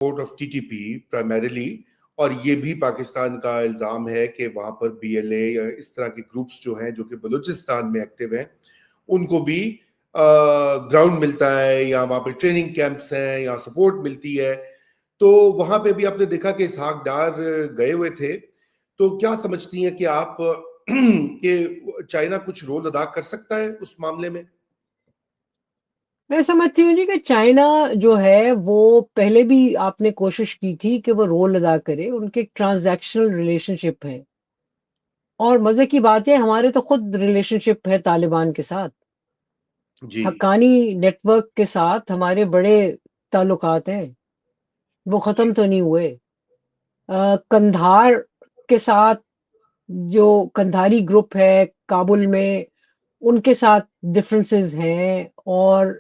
Support of TTP primarily, और ये भी पाकिस्तान का इल्ज़ाम है कि वहाँ पर बीएलए या इस तरह के ग्रुप्स जो हैं जो कि बलूचिस्तान में एक्टिव हैं, उनको भी ग्राउंड मिलता है, या वहाँ पे ट्रेनिंग कैंप्स हैं, या सपोर्ट मिलती है। तो वहाँ पे भी आपने देखा कि इसहाक डार गए हुए थे। तो क्या समझती हैं कि आप कि चाइना कुछ रोल अदा कर सकता है उस मामले में? मैं समझती हूँ जी कि चाइना जो है वो पहले भी आपने कोशिश की थी कि वो रोल अदा करे। उनके ट्रांजैक्शनल रिलेशनशिप है, और मजे की बात है हमारे तो खुद रिलेशनशिप है तालिबान के साथ। जी। हक्कानी नेटवर्क के साथ हमारे बड़े ताल्लुकात हैं, वो खत्म तो नहीं हुए। कंधार के साथ जो कंधारी ग्रुप है काबुल में, उनके साथ डिफरेंसेस हैं। और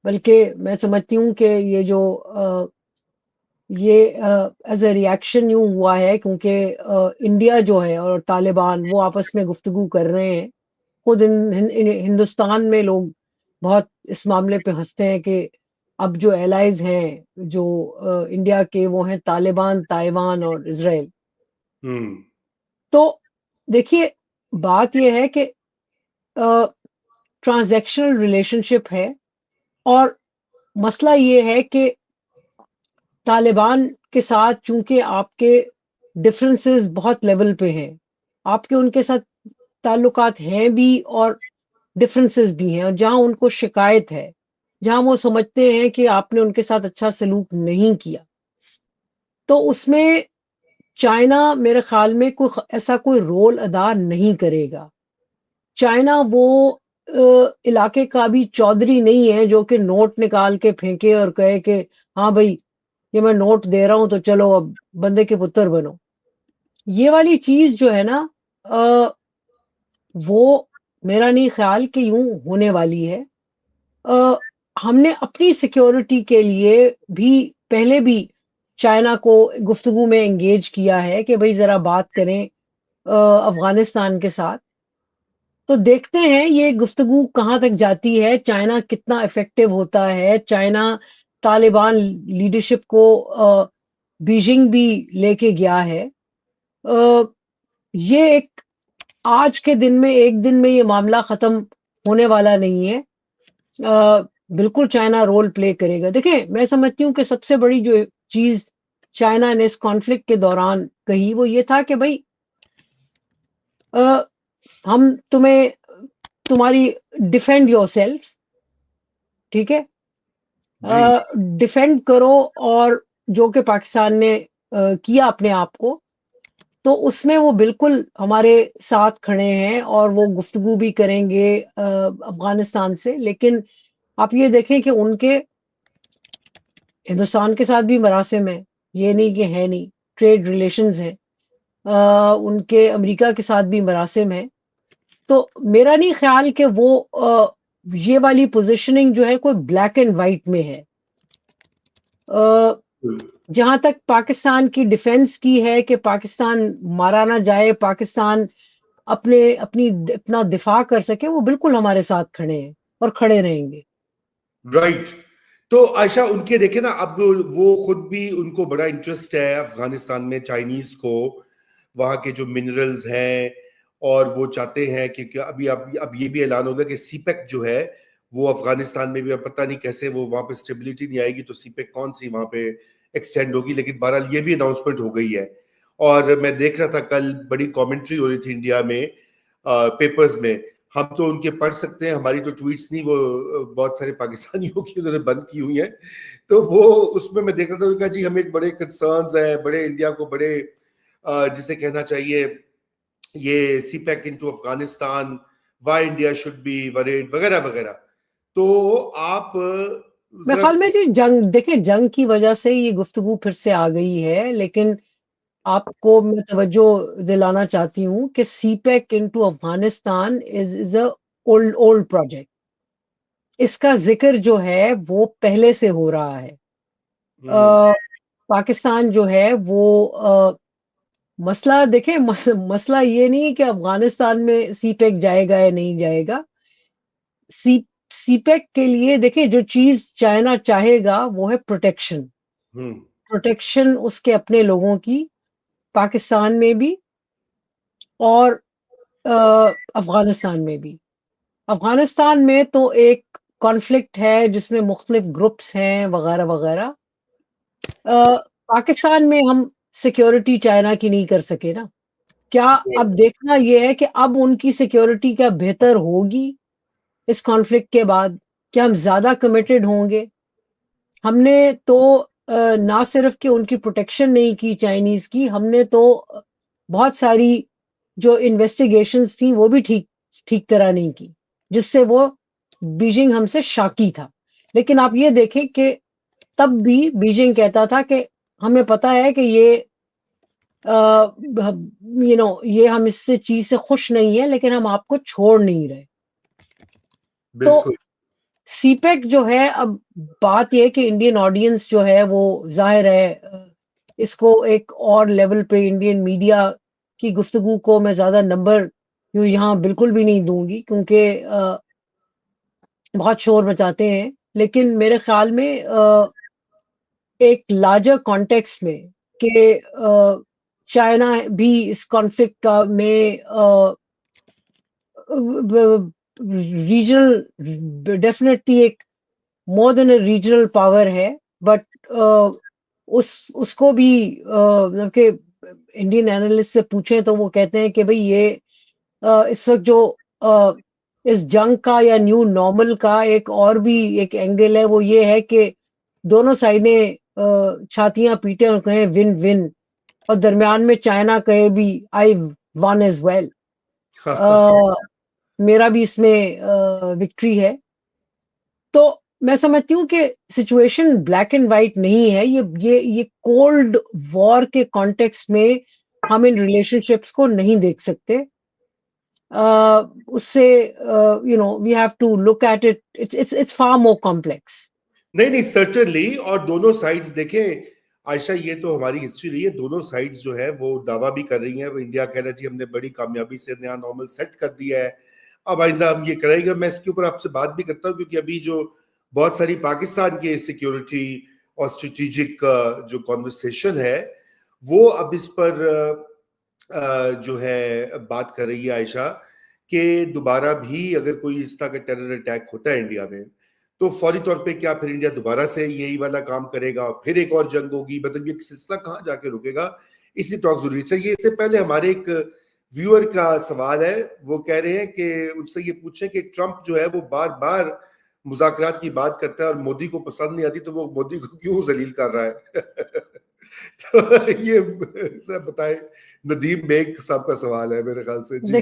बल्कि मैं समझती हूँ कि ये एज अ रिएक्शन यूं हुआ है क्योंकि इंडिया जो है और तालिबान वो आपस में गुफ्तगू कर रहे हैं। खुद हिंदुस्तान में लोग बहुत इस मामले पे हंसते हैं कि अब जो एलाइज हैं जो इंडिया के, वो हैं तालिबान, ताइवान और इजराइल। हम्म। तो देखिए, बात यह है कि ट्रांजैक्शनल रिलेशनशिप है, और मसला ये है कि तालिबान के साथ चूंकि आपके डिफरेंसेस बहुत लेवल पे हैं, आपके उनके साथ ताल्लुकात हैं भी और डिफरेंसेस भी हैं, और जहां उनको शिकायत है, जहां वो समझते हैं कि आपने उनके साथ अच्छा सलूक नहीं किया, तो उसमें चाइना मेरे ख्याल में कोई ऐसा कोई रोल अदा नहीं करेगा। चाइना वो इलाके का भी चौधरी नहीं है जो कि नोट निकाल के फेंके और कहे कि हाँ भाई, ये मैं नोट दे रहा हूं तो चलो अब बंदे के पुत्र बनो। ये वाली चीज जो है ना, अ, वो मेरा नहीं ख्याल कि यूं होने वाली है। अ, हमने अपनी सिक्योरिटी के लिए भी पहले भी चाइना को गुफ्तगू में एंगेज किया है कि भाई जरा बात करें अफगानिस्तान के साथ। तो देखते हैं ये गुफ्तगू कहाँ तक जाती है, चाइना कितना इफेक्टिव होता है। चाइना तालिबान लीडरशिप को बीजिंग भी लेके गया है। अ, ये एक आज के दिन में, एक दिन में ये मामला खत्म होने वाला नहीं है। बिल्कुल चाइना रोल प्ले करेगा। देखिए, मैं समझती हूँ कि सबसे बड़ी जो चीज चाइना ने इस कॉन्फ्लिक्ट के दौरान कही वो ये था कि भाई अ, हम तुम्हें, तुम्हारी डिफेंड योरसेल्फ, ठीक है, जी। डिफेंड करो। और जो कि पाकिस्तान ने किया अपने आप को, तो उसमें वो बिल्कुल हमारे साथ खड़े हैं और वो गुफ्तगू भी करेंगे अफगानिस्तान से। लेकिन आप ये देखें कि उनके हिंदुस्तान के साथ भी मरासिम है, ये नहीं कि है नहीं, ट्रेड रिलेशंस है। उनके अमेरिका के साथ भी मरासिम है। तो मेरा नहीं ख्याल कि वो ये वाली पोजीशनिंग जो है कोई ब्लैक एंड वाइट में है। जहां तक पाकिस्तान की डिफेंस की है कि पाकिस्तान मारा ना जाए, पाकिस्तान अपने अपनी अपना दिफा कर सके, वो बिल्कुल हमारे साथ खड़े हैं और खड़े रहेंगे। राइट। तो आयशा, उनके देखे ना, अब वो खुद भी, उनको बड़ा इंटरेस्ट है अफगानिस्तान में चाइनीज को, वहां के जो मिनरल्स हैं, और वो चाहते हैं कि अब ये भी ऐलान हो गया कि सीपेक जो है वो अफगानिस्तान में भी, अब पता नहीं कैसे वो वहां पे स्टेबिलिटी नहीं आएगी तो सीपेक कौन सी वहां पे एक्सटेंड होगी, लेकिन बहरहाल ये भी अनाउंसमेंट हो गई है। और मैं देख रहा था कल, बड़ी कमेंट्री हो रही थी इंडिया में पेपर्स में। हम तो उनके पढ़ सकते हैं, हमारी तो ट्वीट्स नहीं, वो बहुत सारे पाकिस्तानियों की उन्होंने बंद की हुई है। तो वो उसमें मैं देख रहा था, उनका जी हमें एक बड़े कंसर्न्स है, बड़े इंडिया को बड़े जिसे कहना चाहिए, ये CPEC into Afghanistan, why India should be worried वगैरह वगैरह। तो आप मेरे जरा। ख्याल में जी जंग, देखें जंग की वजह से ये गुफ्तगू फिर से आ गई है। लेकिन आपको मैं तवज्जो दिलाना चाहती हूँ कि CPEC into Afghanistan is a old old project. इसका जिक्र जो है वो पहले से हो रहा है। हम्म। पाकिस्तान जो है वो मसला देखें, मसला ये नहीं है कि अफगानिस्तान में सीपेक जाएगा या नहीं जाएगा। सी सीपेक के लिए देखिए, जो चीज चाइना चाहेगा वो है प्रोटेक्शन। प्रोटेक्शन उसके अपने लोगों की, पाकिस्तान में भी और अफगानिस्तान में भी। अफगानिस्तान में तो एक कॉन्फ्लिक्ट है जिसमें मुख्तलिफ ग्रुप्स हैं वगैरह वगैरह। पाकिस्तान में हम सिक्योरिटी चाइना की नहीं कर सके ना। क्या अब देखना ये है कि अब उनकी सिक्योरिटी क्या बेहतर होगी इस कॉन्फ्लिक्ट के बाद? क्या हम ज्यादा कमिटेड होंगे? हमने तो ना सिर्फ कि उनकी प्रोटेक्शन नहीं की चाइनीज की, हमने तो बहुत सारी जो इन्वेस्टिगेशंस थी वो भी ठीक ठीक तरह नहीं की, जिससे वो बीजिंग हमसे शाकी था। लेकिन आप ये देखें कि तब भी बीजिंग कहता था कि हमें पता है कि ये हम इससे चीज से खुश नहीं है, लेकिन हम आपको छोड़ नहीं रहे। तो बिल्कुल। सीपेक जो है, अब बात यह है कि इंडियन ऑडियंस जो है वो जाहिर है इसको एक और लेवल पे इंडियन मीडिया की गुफ्तगू को मैं ज्यादा नंबर यहाँ बिल्कुल भी नहीं दूंगी, क्योंकि बहुत शोर मचाते हैं। लेकिन मेरे ख्याल में एक लार्जर कॉन्टेक्स्ट में कि चाइना भी इस कॉन्फ्लिक्ट का में रीजनल, डेफिनेटली एक more than a regional power है, बट उसको भी मतलब कि इंडियन एनालिस्ट से पूछें तो वो कहते हैं कि भाई ये इस वक्त जो इस जंग का या न्यू नॉर्मल का एक और भी एक एंगल है, वो ये है कि दोनों साइडें छातियां पीटे और कहें विन विन, और दरमियान में चाइना कहे भी आई वन एज वेल, मेरा भी इसमें विक्ट्री है। तो मैं समझती हूँ कि सिचुएशन ब्लैक एंड वाइट नहीं है। ये कोल्ड वॉर के कॉन्टेक्स्ट में हम इन रिलेशनशिप्स को नहीं देख सकते। उससे we have to look at it, it's far more complex. नहीं नहीं, सर्टेनली। और दोनों साइड्स देखें आयशा, ये तो हमारी हिस्ट्री रही है। दोनों साइड्स जो है वो दावा भी कर रही हैं। इंडिया कह रहा है जी हमने बड़ी कामयाबी से नया नॉर्मल सेट कर दिया है, अब आइंदा हम ये करेंगे। मैं इसके ऊपर आपसे बात भी करता हूँ, क्योंकि अभी जो बहुत सारी पाकिस्तान के सिक्योरिटी और स्ट्रेटेजिक जो कॉन्वर्सेशन है, वो अब इस पर जो है बात कर रही है आयशा, कि दोबारा भी अगर कोई इस तरह का टेरर अटैक होता है इंडिया में, तो फौरी तौर पे क्या फिर इंडिया दोबारा से यही वाला काम करेगा और फिर एक और जंग होगी? मतलब ये सिलसिला कहाँ जाके रुकेगा? इसी टॉक जरूरी चाहिए। इससे पहले हमारे एक व्यूअर का सवाल है, वो कह रहे हैं कि उनसे ये पूछें कि ट्रंप जो है वो बार बार मुज़ाकरात की बात करता है और मोदी को पसंद नहीं आती, तो वो मोदी को क्यों जलील कर रहा है? तो ये सर बताएं। नदीम बेग साहब का सवाल है मेरे ख्याल से। जी।